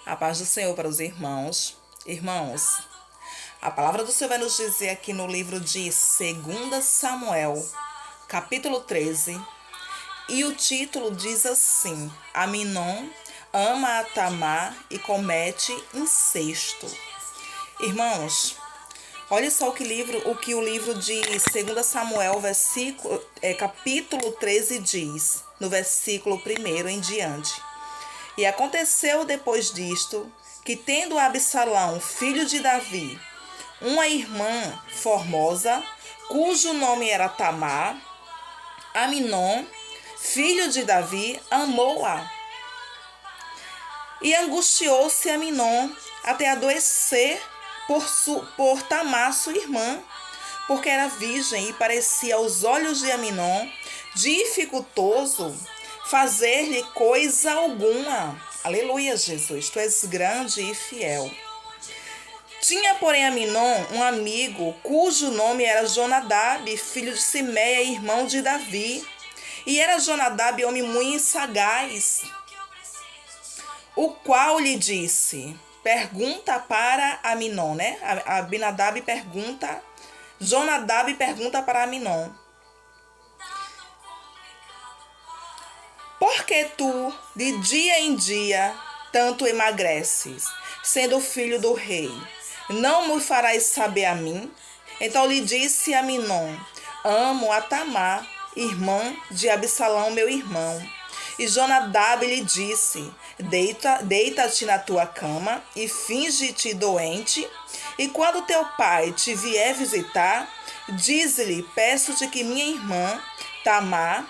A paz do Senhor para os irmãos. Irmãos, a palavra do Senhor vai nos dizer aqui no livro de 2 Samuel, capítulo 13, e o título diz assim: Aminon ama a Tamar e comete incesto. Irmãos, olha só o que o livro de 2 Samuel, capítulo 13 diz, no versículo 1 em diante. E aconteceu depois disto, que tendo Absalão, filho de Davi, uma irmã formosa, cujo nome era Tamar, Aminon, filho de Davi, amou-a. E angustiou-se Aminon até adoecer por Tamar, sua irmã, porque era virgem e parecia aos olhos de Aminon dificultoso fazer-lhe coisa alguma. Aleluia, Jesus, tu és grande e fiel. Tinha, porém, Aminon um amigo, cujo nome era Jonadab, filho de Simeia, irmão de Davi. E era Jonadab homem muito sagaz, o qual lhe disse, pergunta para Aminon, né? Jonadab pergunta para Aminon: por que tu, de dia em dia, tanto emagreces, sendo filho do rei? Não me farás saber a mim? Então lhe disse Aminon: amo a Tamar, irmã de Absalão, meu irmão. E Jonadab lhe disse: deita-te na tua cama e finge-te doente, e quando teu pai te vier visitar, dize-lhe: peço-te que minha irmã Tamar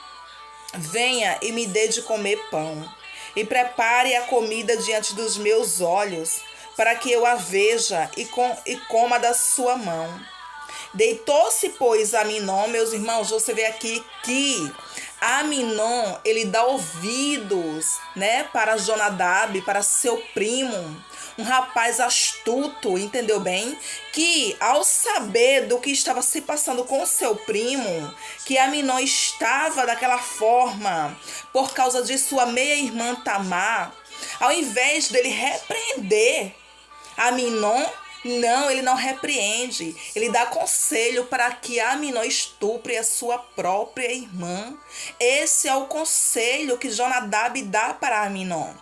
venha e me dê de comer pão, e prepare a comida diante dos meus olhos, para que eu a veja e coma da sua mão. Deitou-se, pois, Aminon, meus irmãos, você vê aqui que Aminon, ele dá ouvidos, né, para Jonadab, para seu primo, um rapaz astuto, entendeu bem? Que ao saber do que estava se passando com seu primo, que Aminon estava daquela forma por causa de sua meia-irmã Tamar, ao invés dele repreender Aminon, não, ele não repreende. Ele dá conselho para que Aminon estupre a sua própria irmã. Esse é o conselho que Jonadab dá para Aminon.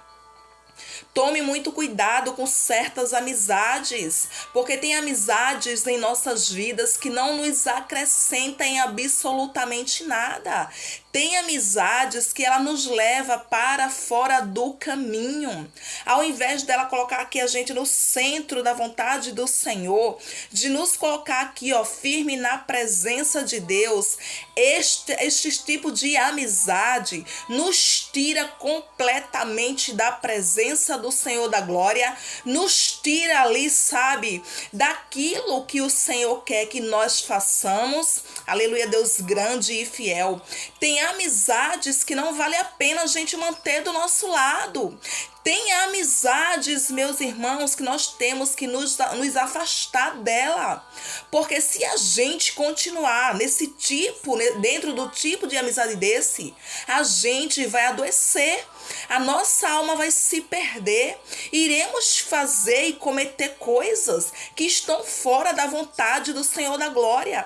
Tome muito cuidado com certas amizades, porque tem amizades em nossas vidas que não nos acrescentam em absolutamente nada. Tem amizades que ela nos leva para fora do caminho. Ao invés dela colocar aqui a gente no centro da vontade do Senhor, de nos colocar aqui, ó, firme na presença de Deus, este tipo de amizade nos tira completamente da presença do Senhor da glória, nos tira ali, sabe, daquilo que o Senhor quer que nós façamos. Aleluia, Deus grande e fiel. Tem amizades que não vale a pena a gente manter do nosso lado. Tem amizades, meus irmãos, que nós temos que nos afastar dela. Porque se a gente continuar nesse tipo, dentro do tipo de amizade desse, a gente vai adoecer. A nossa alma vai se perder. Iremos fazer e cometer coisas que estão fora da vontade do Senhor da glória.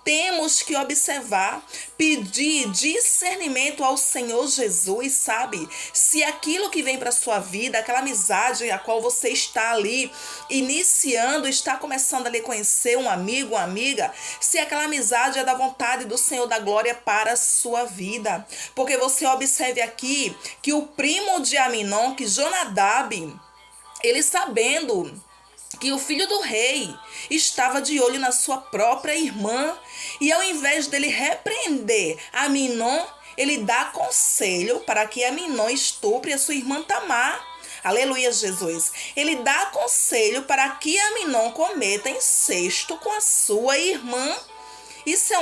Temos que observar, pedir discernimento ao Senhor Jesus, sabe? Se aquilo que vem para sua vida, aquela amizade a qual você está ali iniciando, está começando a lhe conhecer, um amigo, uma amiga, se aquela amizade é da vontade do Senhor da glória para a sua vida. Porque você observe aqui que o primo de Aminon, que Jonadab, ele sabendo que o filho do rei estava de olho na sua própria irmã, e ao invés dele repreender Aminon, ele dá conselho para que Aminon estupre a sua irmã Tamar. Aleluia, Jesus. Ele dá conselho para que Aminon cometa incesto com a sua irmã. Isso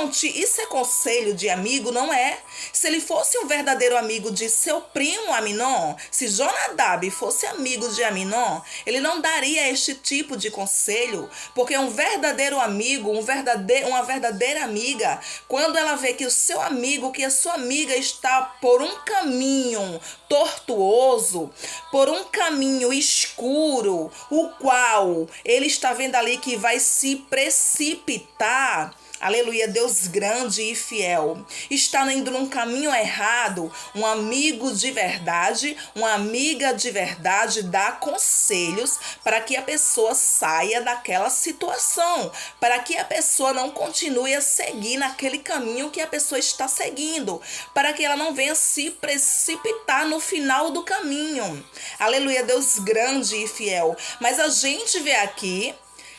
é conselho de amigo? Não é. Se ele fosse um verdadeiro amigo de seu primo Aminon, se Jonadab fosse amigo de Aminon, ele não daria este tipo de conselho, porque um verdadeiro amigo, uma verdadeira amiga, quando ela vê que o seu amigo, que a sua amiga está por um caminho tortuoso, por um caminho escuro, o qual ele está vendo ali que vai se precipitar, aleluia, Deus grande e fiel, está indo num caminho errado, um amigo de verdade, uma amiga de verdade dá conselhos para que a pessoa saia daquela situação, para que a pessoa não continue a seguir naquele caminho que a pessoa está seguindo, para que ela não venha se precipitar no final do caminho. Aleluia, Deus grande e fiel. Mas a gente vê aqui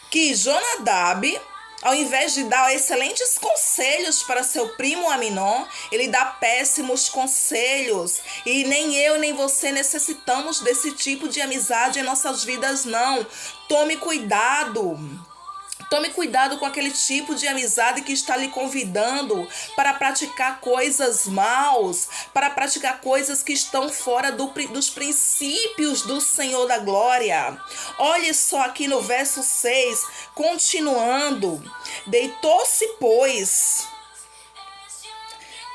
que Jonadab, ao invés de dar excelentes conselhos para seu primo Aminon, ele dá péssimos conselhos. E nem eu nem você necessitamos desse tipo de amizade em nossas vidas, não. Tome cuidado. Tome cuidado com aquele tipo de amizade que está lhe convidando para praticar coisas maus, para praticar coisas que estão fora dos princípios do Senhor da glória. Olhe só aqui no verso 6, continuando. Deitou-se, pois...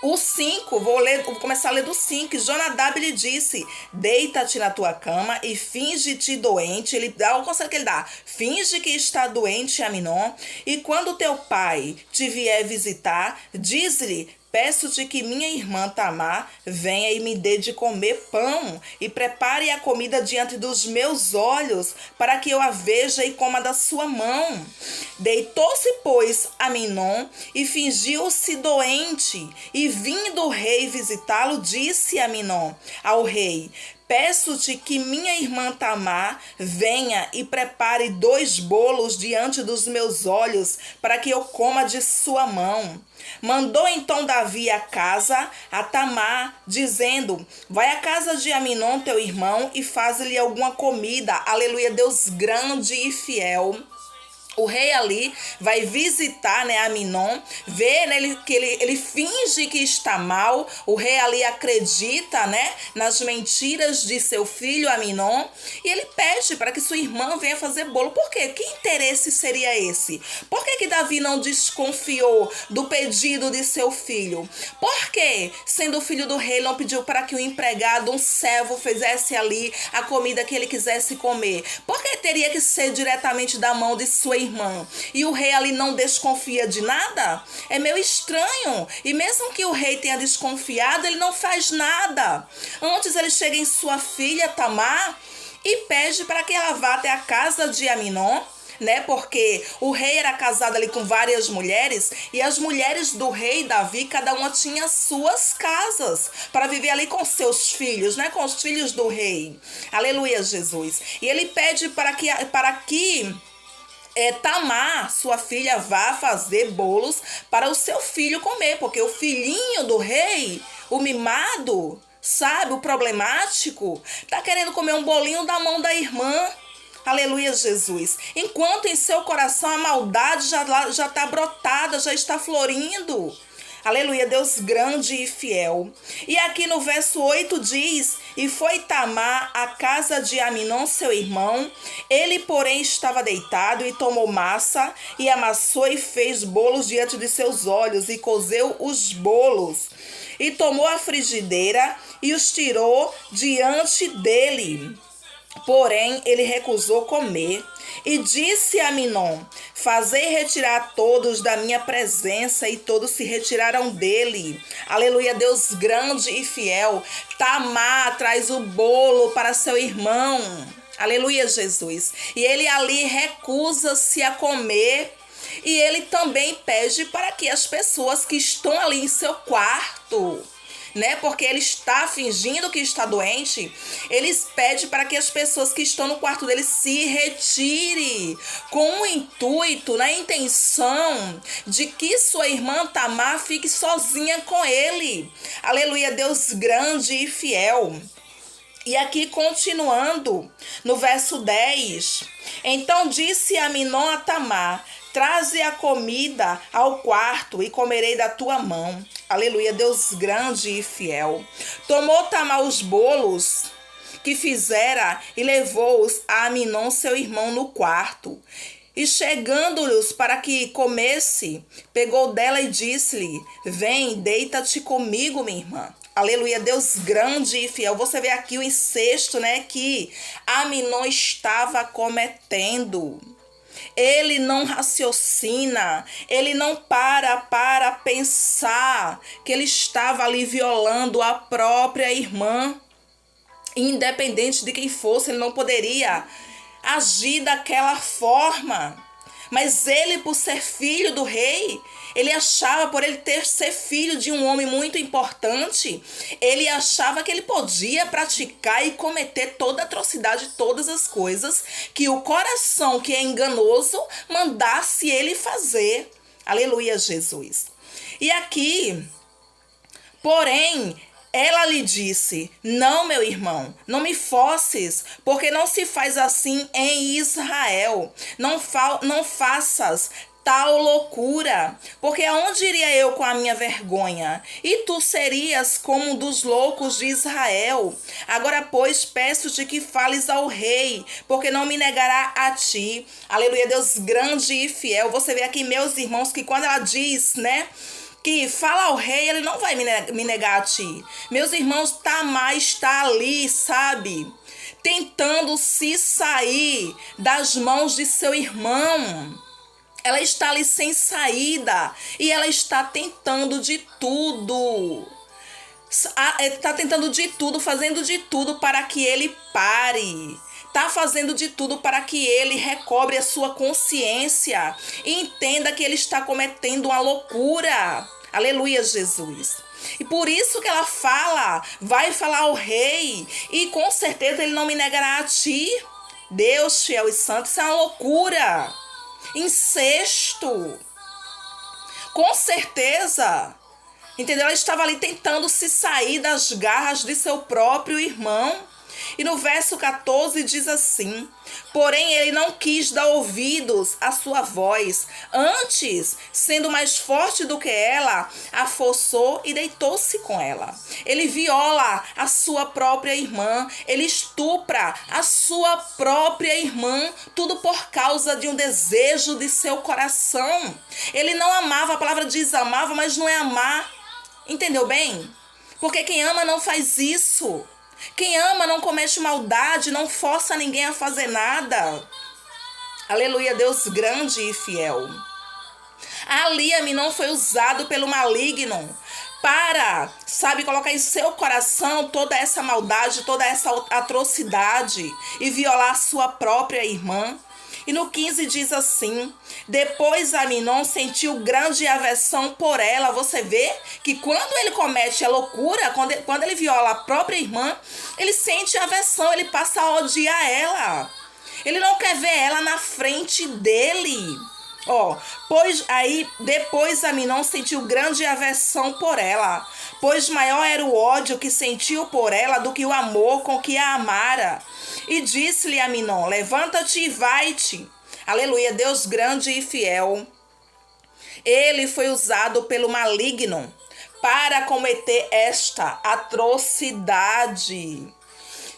O 5, vou começar a ler do 5. Jonadab lhe disse: deita-te na tua cama e finge-te doente. Ele dá o conselho que ele dá: finge que está doente, Aminon, e quando teu pai te vier visitar, diz-lhe: peço-te que minha irmã Tamar venha e me dê de comer pão e prepare a comida diante dos meus olhos, para que eu a veja e coma da sua mão. Deitou-se, pois, Aminon e fingiu-se doente, e vindo o rei visitá-lo, disse Aminon ao rei: peço-te que minha irmã Tamar venha e prepare 2 bolos diante dos meus olhos, para que eu coma de sua mão. Mandou então Davi a casa a Tamar, dizendo: vai à casa de Aminon, teu irmão, e faz-lhe alguma comida. Aleluia, Deus grande e fiel. O rei ali vai visitar, né, Aminon, vê, né, que ele finge que está mal. O rei ali acredita, né, nas mentiras de seu filho Aminon, e ele pede para que sua irmã venha fazer bolo. Por quê? Que interesse seria esse? Por que Davi não desconfiou do pedido de seu filho? Por que, sendo filho do rei, não pediu para que o empregado, um servo, fizesse ali a comida que ele quisesse comer? Por que teria que ser diretamente da mão de sua irmã? E o rei ali não desconfia de nada? É meio estranho. E mesmo que o rei tenha desconfiado, ele não faz nada. Antes ele chega em sua filha Tamar e pede para que ela vá até a casa de Aminon, né? Porque o rei era casado ali com várias mulheres, e as mulheres do rei Davi, cada uma tinha suas casas para viver ali com seus filhos, né? Com os filhos do rei. Aleluia, Jesus. E ele pede para que Tamar, sua filha, vá fazer bolos para o seu filho comer, porque o filhinho do rei, o mimado, sabe, o problemático, tá querendo comer um bolinho da mão da irmã. Aleluia, Jesus. Enquanto em seu coração a maldade já está brotada, já está florindo. Aleluia, Deus grande e fiel. E aqui no verso 8 diz: e foi Tamar à casa de Aminon, seu irmão. Ele, porém, estava deitado, e tomou massa, e amassou e fez bolos diante de seus olhos, e cozeu os bolos. E tomou a frigideira, e os tirou diante dele. Porém, ele recusou comer. E disse a Aminon: fazei retirar todos da minha presença, e todos se retiraram dele. Aleluia, Deus grande e fiel. Tamar traz o bolo para seu irmão. Aleluia, Jesus. E ele ali recusa-se a comer. E ele também pede para que as pessoas que estão ali em seu quarto, né, porque ele está fingindo que está doente, eles pedem para que as pessoas que estão no quarto dele se retirem, com o intuito, na intenção de que sua irmã Tamar fique sozinha com ele. Aleluia, Deus grande e fiel. E aqui continuando, no verso 10, então disse Aminon a Tamar: Traze a comida ao quarto e comerei da tua mão. Aleluia, Deus grande e fiel. Tomou Tamar os bolos que fizera e levou-os a Aminon, seu irmão, no quarto. E chegando-lhes para que comesse, pegou dela e disse-lhe: vem, deita-te comigo, minha irmã. Aleluia, Deus grande e fiel. Você vê aqui o incesto, né, que Aminon estava cometendo. Ele não raciocina, ele não para pensar que ele estava ali violando a própria irmã. Independente de quem fosse, ele não poderia agir daquela forma. Mas ele, por ser filho do rei, ele achava, por ele ser filho de um homem muito importante, ele achava que ele podia praticar e cometer toda a atrocidade, todas as coisas que o coração, que é enganoso, mandasse ele fazer. Aleluia, Jesus. E aqui, porém, ela lhe disse: não, meu irmão, não me forces, porque não se faz assim em Israel. Não faças tal loucura, porque aonde iria eu com a minha vergonha? E tu serias como um dos loucos de Israel. Agora, pois, peço-te que fales ao rei, porque não me negará a ti. Aleluia, Deus grande e fiel. Você vê aqui, meus irmãos, que quando ela diz, né, que fala ao rei, ele não vai me negar a ti. Meus irmãos, Tamar está ali, sabe, tentando se sair das mãos de seu irmão. Ela está ali sem saída e ela está tentando de tudo. Está tentando de tudo, fazendo de tudo para que ele pare. Está fazendo de tudo para que ele recobre a sua consciência e entenda que ele está cometendo uma loucura. Aleluia, Jesus. E por isso que ela fala, vai falar ao rei e com certeza ele não me negará a ti. Deus fiel e santo, isso é uma loucura. Incesto. Com certeza. Entendeu? Ela estava ali tentando se sair das garras de seu próprio irmão. E no verso 14 diz assim: porém ele não quis dar ouvidos à sua voz, antes, sendo mais forte do que ela, a forçou e deitou-se com ela. Ele viola a sua própria irmã, ele estupra a sua própria irmã, tudo por causa de um desejo de seu coração. Ele não amava, a palavra diz amava, mas não é amar. Entendeu bem? Porque quem ama não faz isso. Quem ama não comete maldade, não força ninguém a fazer nada. Aleluia, Deus grande e fiel. Ali Aminon foi usado pelo maligno para, sabe, colocar em seu coração toda essa maldade, toda essa atrocidade e violar sua própria irmã. E no 15 diz assim: depois Aminon sentiu grande aversão por ela. Você vê que quando ele comete a loucura, quando ele viola a própria irmã, ele sente aversão, ele passa a odiar ela. Ele não quer ver ela na frente dele. Pois aí depois Aminon sentiu grande aversão por ela, pois maior era o ódio que sentiu por ela do que o amor com que a amara. E disse-lhe Aminon: levanta-te e vai-te. Aleluia, Deus grande e fiel. Ele foi usado pelo maligno para cometer esta atrocidade.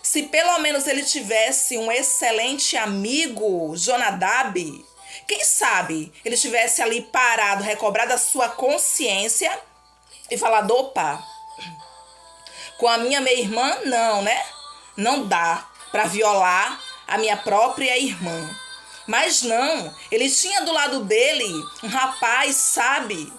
Se pelo menos ele tivesse um excelente amigo, Jonadab, quem sabe ele tivesse ali parado, recobrado a sua consciência e falado: opa, com a minha irmã não, né? Não dá para violar a minha própria irmã. Mas não, ele tinha do lado dele um rapaz, sabe,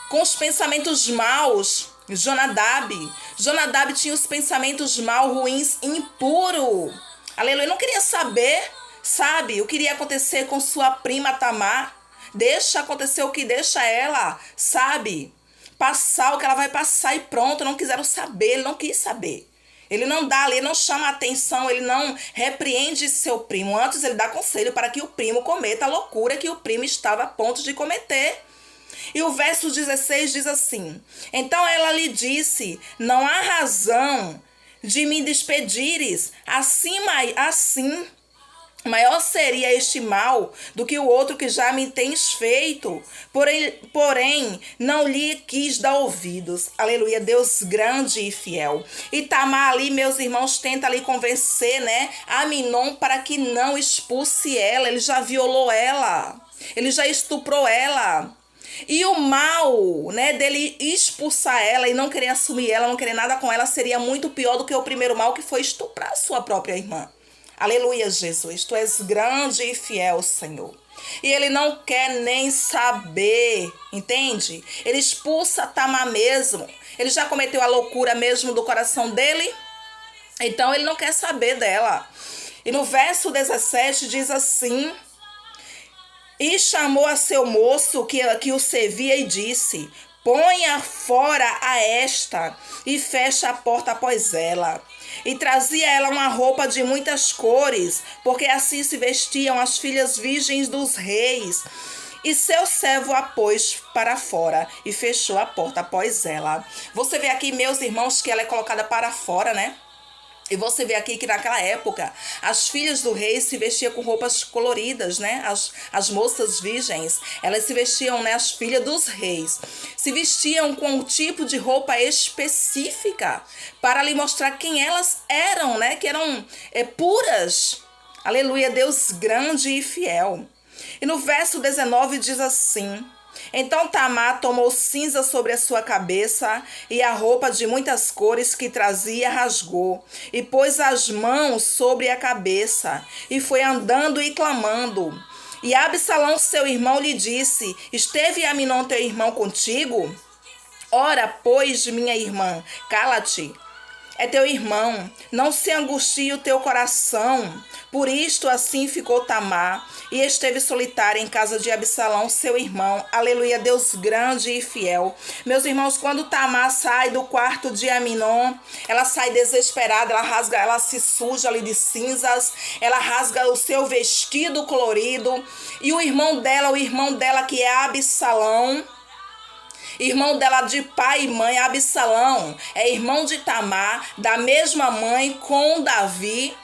com os pensamentos maus, Jonadab. Jonadab tinha os pensamentos maus, ruins, impuro. Aleluia, não queria saber, sabe, o que iria acontecer com sua prima Tamar. Deixa acontecer o que deixa ela, sabe, passar o que ela vai passar e pronto. Não quiseram saber, ele não quis saber. Ele não dá ali, não chama atenção, ele não repreende seu primo. Antes ele dá conselho para que o primo cometa a loucura que o primo estava a ponto de cometer. E o verso 16 diz assim: então ela lhe disse: não há razão de me despedires assim Maior seria este mal do que o outro que já me tens feito. Porém, não lhe quis dar ouvidos. Aleluia, Deus grande e fiel. E Tamar ali, meus irmãos, tenta ali convencer, né, Aminon para que não expulse ela. Ele já violou ela. Ele já estuprou ela. E o mal, né, dele expulsar ela e não querer assumir ela, não querer nada com ela, seria muito pior do que o primeiro mal, que foi estuprar sua própria irmã. Aleluia, Jesus, tu és grande e fiel, Senhor. E ele não quer nem saber, entende? Ele expulsa Tamar mesmo. Ele já cometeu a loucura mesmo do coração dele. Então ele não quer saber dela. E no verso 17 diz assim: e chamou a seu moço que o servia e disse: ponha fora a esta e fecha a porta após ela. E trazia ela uma roupa de muitas cores, porque assim se vestiam as filhas virgens dos reis. E seu servo a pôs para fora e fechou a porta após ela. Você vê aqui, meus irmãos, que ela é colocada para fora, né? E você vê aqui que naquela época as filhas do rei se vestiam com roupas coloridas, né? As moças virgens, elas se vestiam, né? As filhas dos reis se vestiam com um tipo de roupa específica para lhe mostrar quem elas eram, né? Que eram puras. Aleluia, Deus grande e fiel. E no verso 19 diz assim: então Tamar tomou cinza sobre a sua cabeça e a roupa de muitas cores que trazia rasgou, e pôs as mãos sobre a cabeça, e foi andando e clamando. E Absalão, seu irmão, lhe disse: esteve Aminon teu irmão contigo? Ora, pois, minha irmã, cala-te. É teu irmão, não se angustie o teu coração. Por isto assim ficou Tamar, e esteve solitária em casa de Absalão, seu irmão. Aleluia, Deus grande e fiel. Meus irmãos, quando Tamar sai do quarto de Aminon, ela sai desesperada, ela se suja ali de cinzas, ela rasga o seu vestido colorido, e o irmão dela que é Absalão, irmão dela de pai e mãe, Absalão, é irmão de Tamar, da mesma mãe com Davi.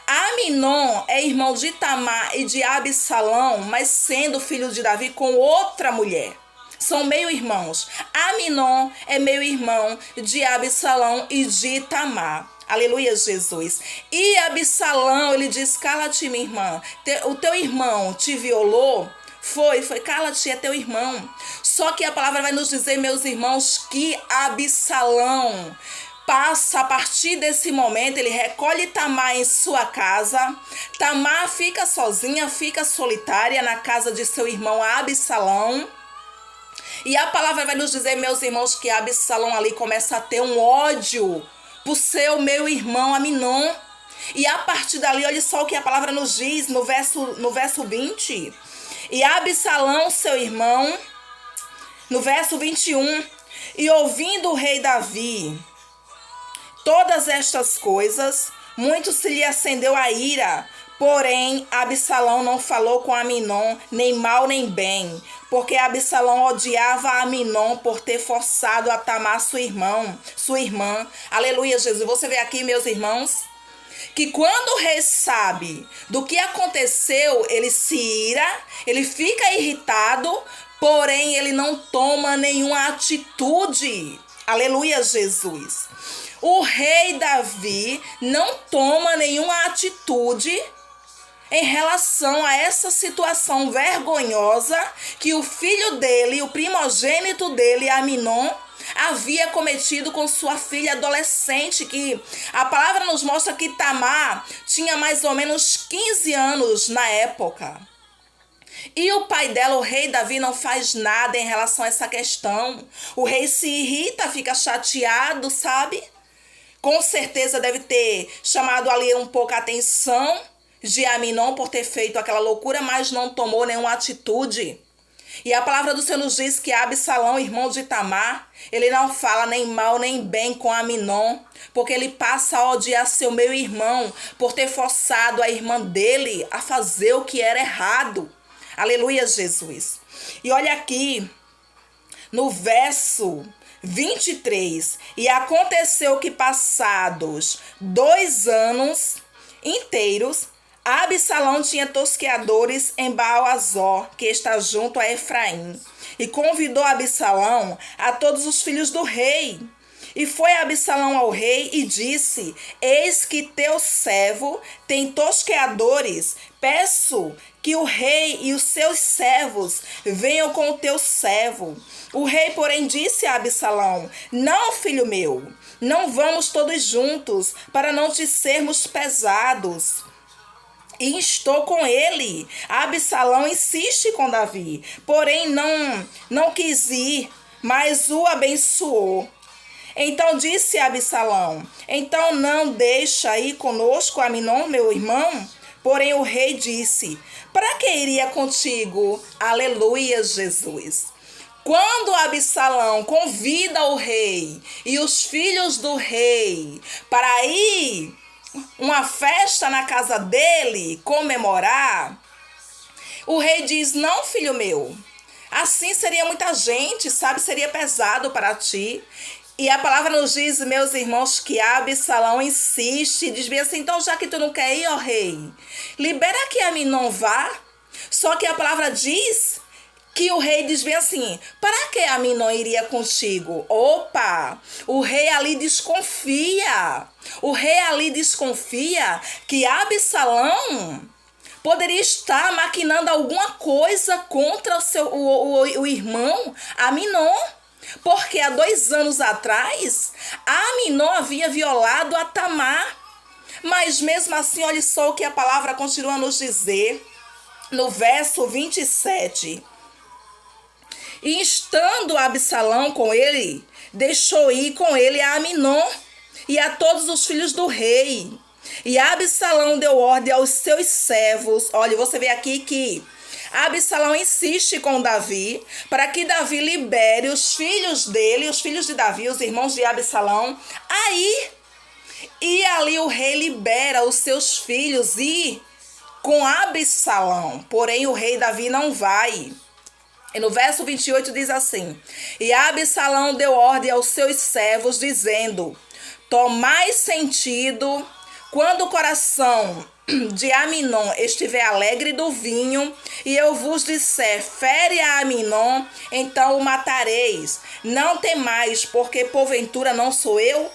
Aminon é irmão de Tamar e de Absalão, mas sendo filho de Davi com outra mulher. São meio-irmãos. Aminon é meio-irmão de Absalão e de Tamar. Aleluia, Jesus. E Absalão, ele diz: cala-te, minha irmã. O teu irmão te violou? Foi, cala-te, é teu irmão. Só que a palavra vai nos dizer, meus irmãos, que Absalão passa, a partir desse momento, ele recolhe Tamar em sua casa. Tamar fica sozinha, fica solitária na casa de seu irmão Absalão. E a palavra vai nos dizer, meus irmãos, que Absalão ali começa a ter um ódio por seu meu irmão Aminon. E a partir dali, olha só o que a palavra nos diz no verso 20. E Absalão, seu irmão, no verso 21, e ouvindo o rei Davi todas estas coisas, muito se lhe acendeu a ira. Porém, Absalão não falou com Aminon, nem mal nem bem, porque Absalão odiava Aminon por ter forçado a Tamar sua irmã. Aleluia, Jesus. Você vê aqui, meus irmãos, que quando o rei sabe do que aconteceu, ele se ira, ele fica irritado, porém ele não toma nenhuma atitude. Aleluia, Jesus. O rei Davi não toma nenhuma atitude em relação a essa situação vergonhosa que o filho dele, o primogênito dele, Aminon, havia cometido com sua filha adolescente, que a palavra nos mostra que Tamar tinha mais ou menos 15 anos na época. E o pai dela, o rei Davi, não faz nada em relação a essa questão. O rei se irrita, fica chateado, sabe? Com certeza deve ter chamado ali um pouco a atenção de Aminon por ter feito aquela loucura, mas não tomou nenhuma atitude. E a palavra do Senhor nos diz que Absalão, irmão de Tamar, ele não fala nem mal nem bem com Aminon, porque ele passa a odiar seu meio irmão por ter forçado a irmã dele a fazer o que era errado. Aleluia, Jesus. E olha aqui, no verso 23, e aconteceu que passados 2 anos inteiros, Absalão tinha tosqueadores em Baal-Azor, que está junto a Efraim, e convidou Absalão a todos os filhos do rei. E foi Absalão ao rei e disse: eis que teu servo tem tosqueadores. Peço que o rei e os seus servos venham com o teu servo. O rei, porém, disse a Absalão: não, filho meu, não vamos todos juntos, para não te sermos pesados. E estou com ele. Absalão insiste com Davi, porém não quis ir, mas o abençoou. Então disse Absalão: então não deixa ir conosco Aminon, meu irmão? Porém o rei disse: para que iria contigo? Aleluia, Jesus. Quando Absalão convida o rei e os filhos do rei para ir uma festa na casa dele, comemorar, o rei diz: não, filho meu, assim seria muita gente, sabe, seria pesado para ti. E a palavra nos diz, meus irmãos, que Absalão insiste e diz bem assim: então já que tu não quer ir, ó rei, libera que Aminon vá. Só que a palavra diz que o rei diz bem assim: para que Aminon iria contigo? Opa, o rei ali desconfia. O rei ali desconfia que Absalão poderia estar maquinando alguma coisa contra o irmão Aminon. Porque há 2 anos atrás, Aminon havia violado a Tamar. Mas mesmo assim, olha só o que a palavra continua a nos dizer no verso 27. E estando Absalão com ele, deixou ir com ele a Aminon e a todos os filhos do rei. E Absalão deu ordem aos seus servos. Olha, você vê aqui que Absalão insiste com Davi para que Davi libere os filhos dele, os filhos de Davi, os irmãos de Absalão. E ali o rei libera os seus filhos e com Absalão. Porém o rei Davi não vai. E no verso 28 diz assim: e Absalão deu ordem aos seus servos, dizendo: tomai sentido quando o coração de Aminon estiver alegre do vinho, e eu vos disser: fere a Aminon, então o matareis. Não temais, porque porventura não sou eu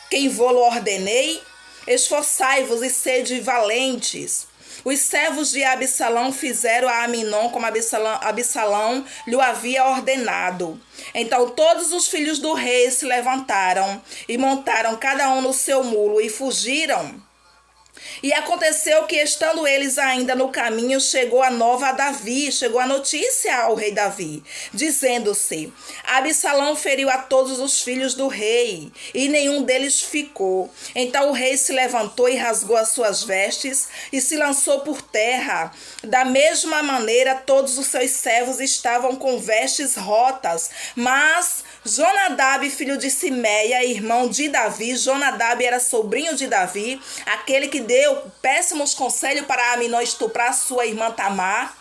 quem vô-lo ordenei? Esforçai-vos e sede valentes. Os servos de Absalão fizeram a Aminon como Absalão lhe havia ordenado. Então todos os filhos do rei se levantaram e montaram cada um no seu mulo e fugiram. E aconteceu que, estando eles ainda no caminho, chegou a nova a Davi, chegou a notícia ao rei Davi, dizendo-se: Absalão feriu a todos os filhos do rei, e nenhum deles ficou. Então o rei se levantou e rasgou as suas vestes, e se lançou por terra. Da mesma maneira, todos os seus servos estavam com vestes rotas, mas Jonadab, filho de Simeia, irmão de Davi, Jonadab era sobrinho de Davi, aquele que deu péssimos conselhos para Aminon estuprar sua irmã Tamar.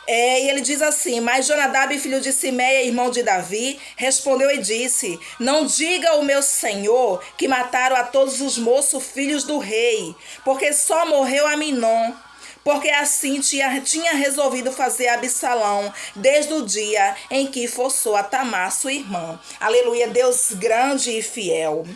E ele diz assim: mas Jonadab, filho de Simeia, irmão de Davi, respondeu e disse: não diga ao meu senhor que mataram a todos os moços filhos do rei, porque só morreu Aminon. Porque assim tinha resolvido fazer Absalão desde o dia em que forçou a Tamar, sua irmã. Aleluia, Deus grande e fiel.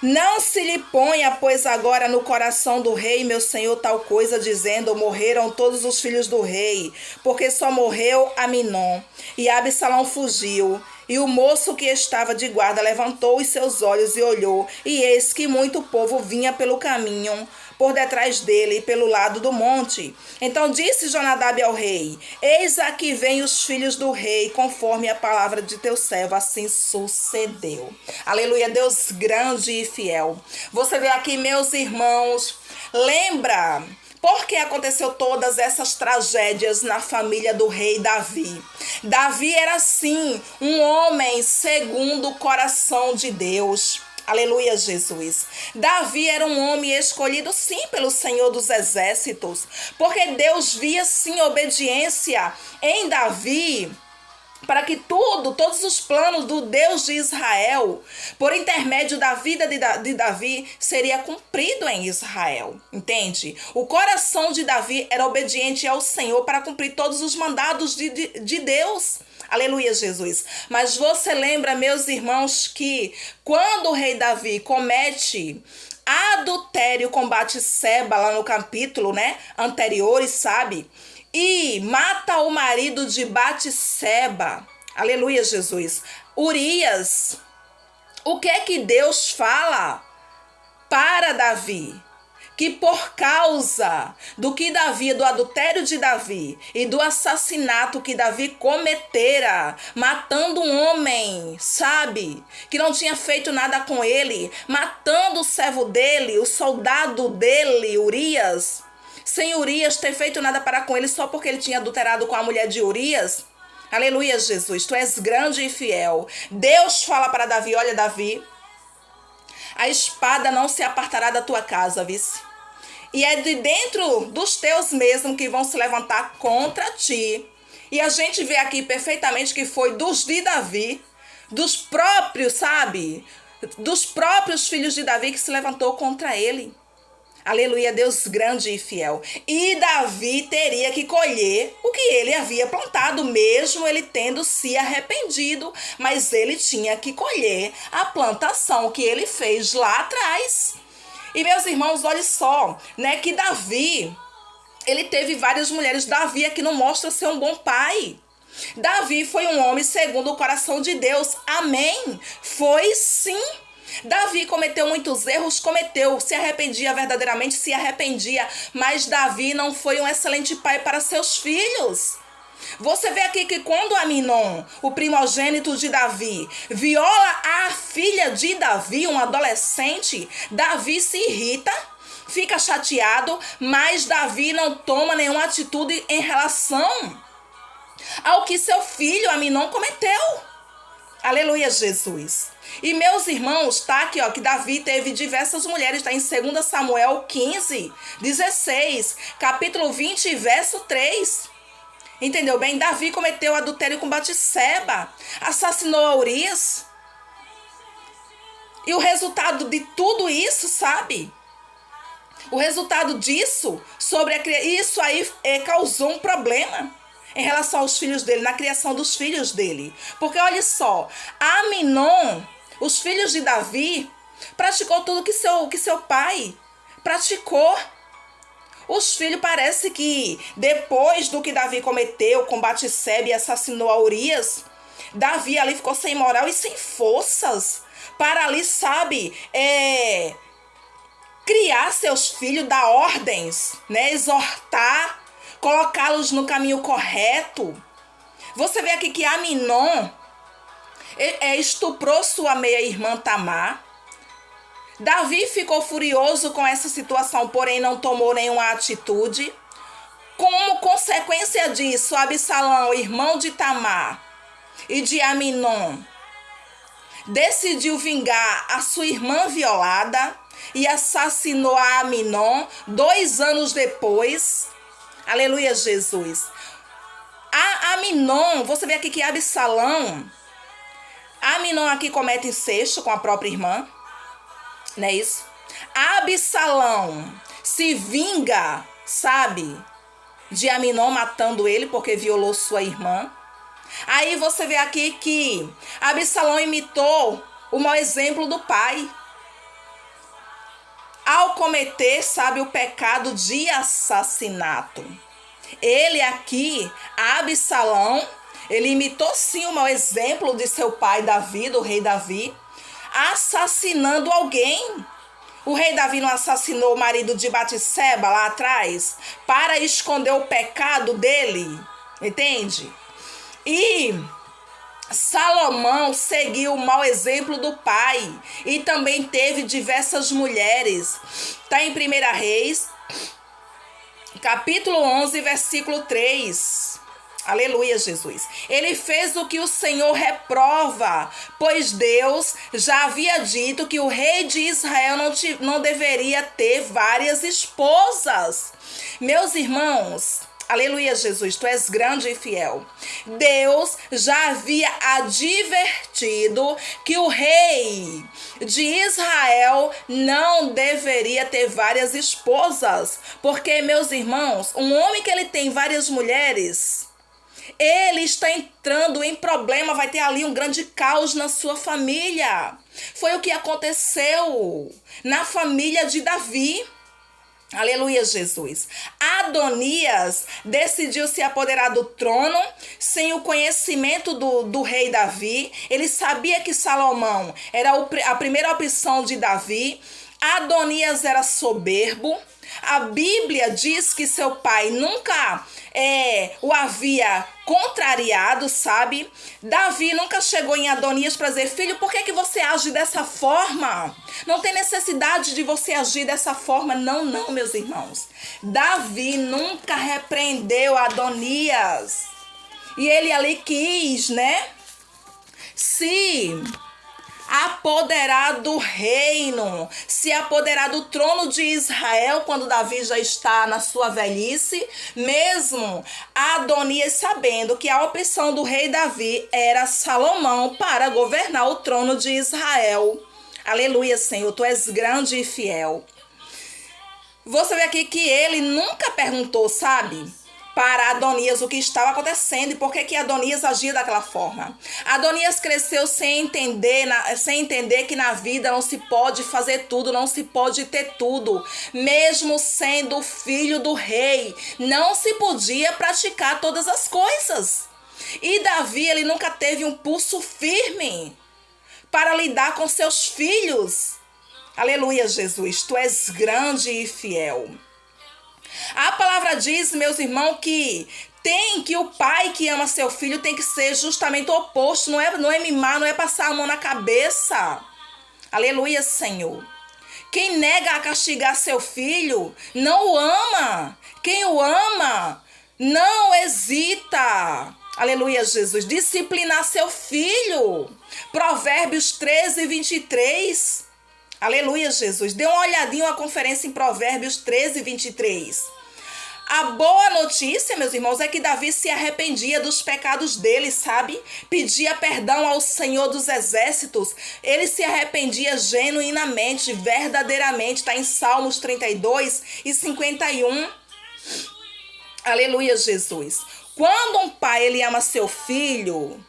Não se lhe ponha, pois, agora no coração do rei, meu senhor, tal coisa, dizendo: morreram todos os filhos do rei, porque só morreu Aminon. E Absalão fugiu. E o moço que estava de guarda levantou os seus olhos e olhou, e eis que muito povo vinha pelo caminho, por detrás dele, pelo lado do monte. Então disse Jonadab ao rei: eis aqui vêm os filhos do rei, conforme a palavra de teu servo. Assim sucedeu. Aleluia, Deus grande e fiel. Você vê aqui, meus irmãos, lembra por que aconteceu todas essas tragédias na família do rei Davi? Davi era, sim, um homem segundo o coração de Deus. Aleluia, Jesus. Davi era um homem escolhido, sim, pelo Senhor dos Exércitos, porque Deus via, sim, obediência em Davi. para que todos os planos do Deus de Israel, por intermédio da vida de Davi, seria cumprido em Israel, entende? O coração de Davi era obediente ao Senhor para cumprir todos os mandados de Deus. Aleluia, Jesus. Mas você lembra, meus irmãos, que quando o rei Davi comete adultério com Batseba, lá no capítulo, anteriores, sabe? E mata o marido de Batseba. Aleluia, Jesus. Urias. O que é que Deus fala para Davi? Que por causa do adultério de Davi e do assassinato que Davi cometera, matando um homem, sabe, que não tinha feito nada com ele, matando o servo dele, o soldado dele, Urias, sem Urias ter feito nada para com ele só porque ele tinha adulterado com a mulher de Urias. Aleluia, Jesus, tu és grande e fiel. Deus fala para Davi: olha, Davi, a espada não se apartará da tua casa, vice. E é de dentro dos teus mesmo que vão se levantar contra ti. E a gente vê aqui perfeitamente que foi dos de Davi, dos próprios, sabe? Dos próprios filhos de Davi que se levantou contra ele. Aleluia, Deus grande e fiel. E Davi teria que colher o que ele havia plantado, mesmo ele tendo se arrependido. Mas ele tinha que colher a plantação que ele fez lá atrás. E meus irmãos, olha só, que Davi, ele teve várias mulheres. Davi aqui não mostra ser um bom pai. Davi foi um homem segundo o coração de Deus. Amém? Foi sim. Davi cometeu muitos erros, se arrependia verdadeiramente, se arrependia, mas Davi não foi um excelente pai para seus filhos. Você vê aqui que quando Aminon, o primogênito de Davi, viola a filha de Davi, um adolescente, Davi se irrita, fica chateado, mas Davi não toma nenhuma atitude em relação ao que seu filho Aminon cometeu. Aleluia, Jesus. E meus irmãos, tá aqui, ó, que Davi teve diversas mulheres, tá em 2 Samuel 15, 16, capítulo 20, verso 3. Entendeu bem? Davi cometeu adultério com Batseba, assassinou a Urias. E o resultado de tudo isso, sabe? O resultado disso, isso aí causou um problema em relação aos filhos dele, na criação dos filhos dele. Porque olha só, Aminon, os filhos de Davi, praticou tudo que seu pai praticou. Os filhos, parece que depois do que Davi cometeu com Batseba e assassinou a Urias, Davi ali ficou sem moral e sem forças para ali, sabe, criar seus filhos, dar ordens, exortar, colocá-los no caminho correto. Você vê aqui que Aminon estuprou sua meia-irmã Tamar. Davi ficou furioso com essa situação, porém não tomou nenhuma atitude. Como consequência disso, Absalão, irmão de Tamar e de Aminon, decidiu vingar a sua irmã violada e assassinou a Aminon 2 anos depois. Aleluia, Jesus. A Aminon, você vê aqui que Aminon aqui comete incesto com a própria irmã, não é isso? Absalão se vinga, sabe, de Aminon matando ele porque violou sua irmã. Aí você vê aqui que Absalão imitou o mau exemplo do pai ao cometer, sabe, o pecado de assassinato. Ele aqui, Absalão, ele imitou sim o mau exemplo de seu pai Davi, do rei Davi, assassinando alguém. O rei Davi não assassinou o marido de Batseba lá atrás para esconder o pecado dele, entende? E Salomão seguiu o mau exemplo do pai e também teve diversas mulheres. Está em 1 Reis, capítulo 11, versículo 3. Aleluia, Jesus. Ele fez o que o Senhor reprova, pois Deus já havia dito que o rei de Israel não deveria ter várias esposas. Meus irmãos, Aleluia, Jesus, tu és grande e fiel. Deus já havia advertido que o rei de Israel não deveria ter várias esposas. Porque, meus irmãos, um homem que ele tem várias mulheres, ele está entrando em problema, vai ter ali um grande caos na sua família. Foi o que aconteceu na família de Davi. Aleluia, Jesus. Adonias decidiu se apoderar do trono sem o conhecimento do rei Davi. Ele sabia que Salomão era a primeira opção de Davi. Adonias era soberbo. A Bíblia diz que seu pai nunca o havia contrariado, sabe? Davi nunca chegou em Adonias para dizer: filho, por que você age dessa forma? Não tem necessidade de você agir dessa forma. Não, meus irmãos. Davi nunca repreendeu Adonias. E ele ali quis, se apoderar do reino, se apoderar do trono de Israel, quando Davi já está na sua velhice, mesmo Adonias sabendo que a opção do rei Davi era Salomão para governar o trono de Israel. Aleluia, Senhor, tu és grande e fiel. Você vê aqui que ele nunca perguntou, sabe, para Adonias o que estava acontecendo e por que Adonias agia daquela forma. Adonias cresceu sem entender que na vida não se pode fazer tudo, não se pode ter tudo. Mesmo sendo filho do rei, não se podia praticar todas as coisas. E Davi, ele nunca teve um pulso firme para lidar com seus filhos. Aleluia, Jesus, tu és grande e fiel. A palavra diz, meus irmãos, que o pai que ama seu filho tem que ser justamente o oposto. Não é mimar, não é passar a mão na cabeça. Aleluia, Senhor. Quem nega a castigar seu filho não o ama. Quem o ama não hesita. Aleluia, Jesus. Disciplinar seu filho. Provérbios 13, 23. Aleluia, Jesus. Dê uma olhadinha na conferência em Provérbios 13, 23. A boa notícia, meus irmãos, é que Davi se arrependia dos pecados dele, sabe? Pedia perdão ao Senhor dos Exércitos. Ele se arrependia genuinamente, verdadeiramente. Está em Salmos 32 e 51. Aleluia, Jesus. Quando um pai ele ama seu filho,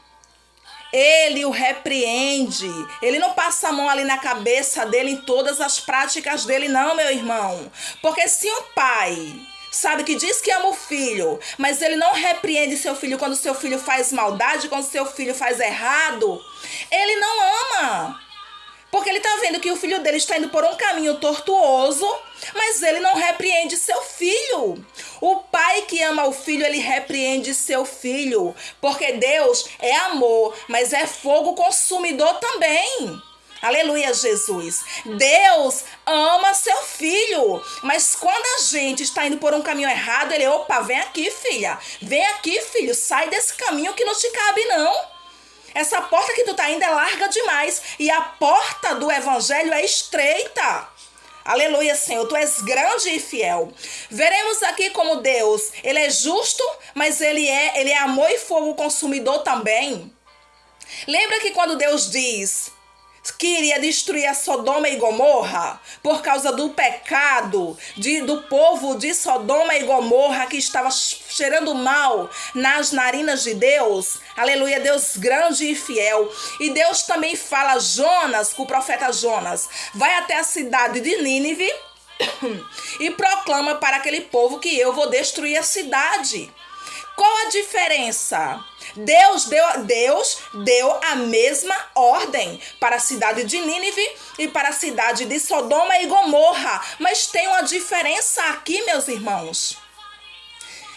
ele o repreende. Ele não passa a mão ali na cabeça dele em todas as práticas dele, não, meu irmão. Porque se um pai, sabe, que diz que ama o filho, mas ele não repreende seu filho quando seu filho faz maldade, quando seu filho faz errado, ele não ama. Porque ele está vendo que o filho dele está indo por um caminho tortuoso, mas ele não repreende seu filho. O pai que ama o filho, ele repreende seu filho. Porque Deus é amor, mas é fogo consumidor também. Aleluia, Jesus. Deus ama seu filho, mas quando a gente está indo por um caminho errado, ele, opa, vem aqui, filha. Vem aqui, filho, sai desse caminho que não te cabe, não. Essa porta que tu tá indo é larga demais. E a porta do evangelho é estreita. Aleluia, Senhor. Tu és grande e fiel. Veremos aqui como Deus, ele é justo, mas ele é amor e fogo consumidor também. Lembra que quando Deus diz que iria destruir a Sodoma e Gomorra por causa do pecado do povo de Sodoma e Gomorra que estava cheirando mal nas narinas de Deus? Aleluia, Deus grande e fiel. E Deus também fala a Jonas, com o profeta Jonas: vai até a cidade de Nínive e proclama para aquele povo que eu vou destruir a cidade. Qual a diferença? Deus deu a mesma ordem para a cidade de Nínive e para a cidade de Sodoma e Gomorra. Mas tem uma diferença aqui, meus irmãos.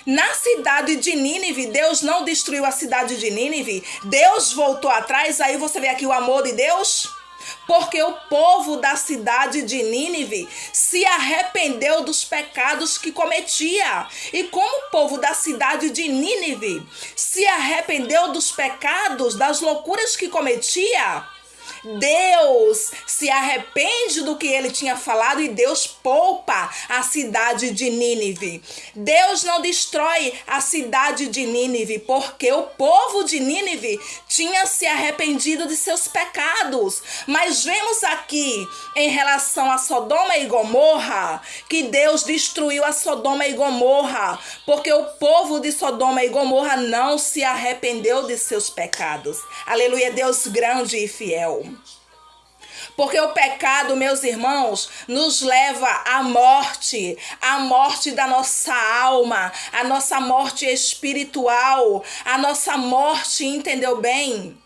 Na cidade de Nínive, Deus não destruiu a cidade de Nínive. Deus voltou atrás. Aí você vê aqui o amor de Deus. Porque o povo da cidade de Nínive se arrependeu dos pecados que cometia. E como o povo da cidade de Nínive se arrependeu dos pecados, das loucuras que cometia, Deus se arrepende do que ele tinha falado e Deus poupa a cidade de Nínive. Deus não destrói a cidade de Nínive, porque o povo de Nínive tinha se arrependido de seus pecados. Mas vemos aqui, em relação a Sodoma e Gomorra, que Deus destruiu a Sodoma e Gomorra, porque o povo de Sodoma e Gomorra não se arrependeu de seus pecados. Aleluia, Deus grande e fiel. Porque o pecado, meus irmãos, nos leva à morte da nossa alma, a nossa morte espiritual, a nossa morte, entendeu bem?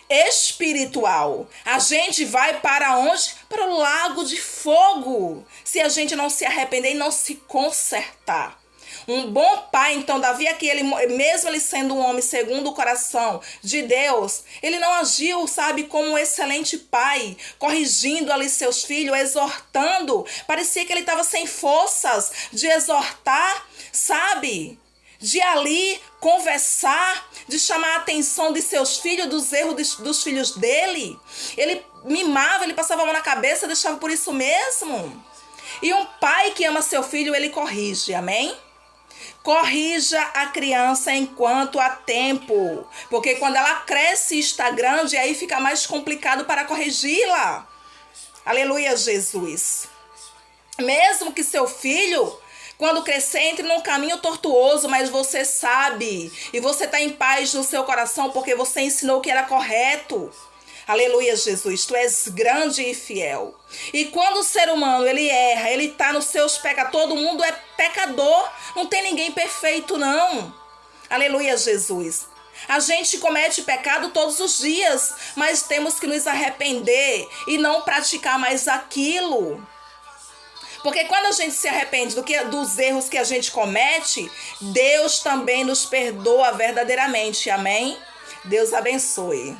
Espiritual. A gente vai para onde? Para o lago de fogo, se a gente não se arrepender e não se consertar. Um bom pai, então, Davi aqui, mesmo ele sendo um homem segundo o coração de Deus, ele não agiu, sabe, como um excelente pai, corrigindo ali seus filhos, exortando. Parecia que ele estava sem forças de exortar, sabe, de ali conversar, de chamar a atenção de seus filhos, dos erros dos filhos dele. Ele mimava, ele passava a mão na cabeça, deixava por isso mesmo. E um pai que ama seu filho, ele corrige, amém? Corrija a criança enquanto há tempo, porque quando ela cresce e está grande, aí fica mais complicado para corrigi-la. Aleluia, Jesus. Mesmo que seu filho, quando crescer, entre num caminho tortuoso, mas você sabe, e você está em paz no seu coração, porque você ensinou que era correto. Aleluia, Jesus, tu és grande e fiel. E quando o ser humano, ele erra, ele está nos seus pecados, todo mundo é pecador, não tem ninguém perfeito, não. Aleluia, Jesus. A gente comete pecado todos os dias, mas temos que nos arrepender e não praticar mais aquilo. Porque quando a gente se arrepende dos erros que a gente comete, Deus também nos perdoa verdadeiramente, amém? Deus abençoe.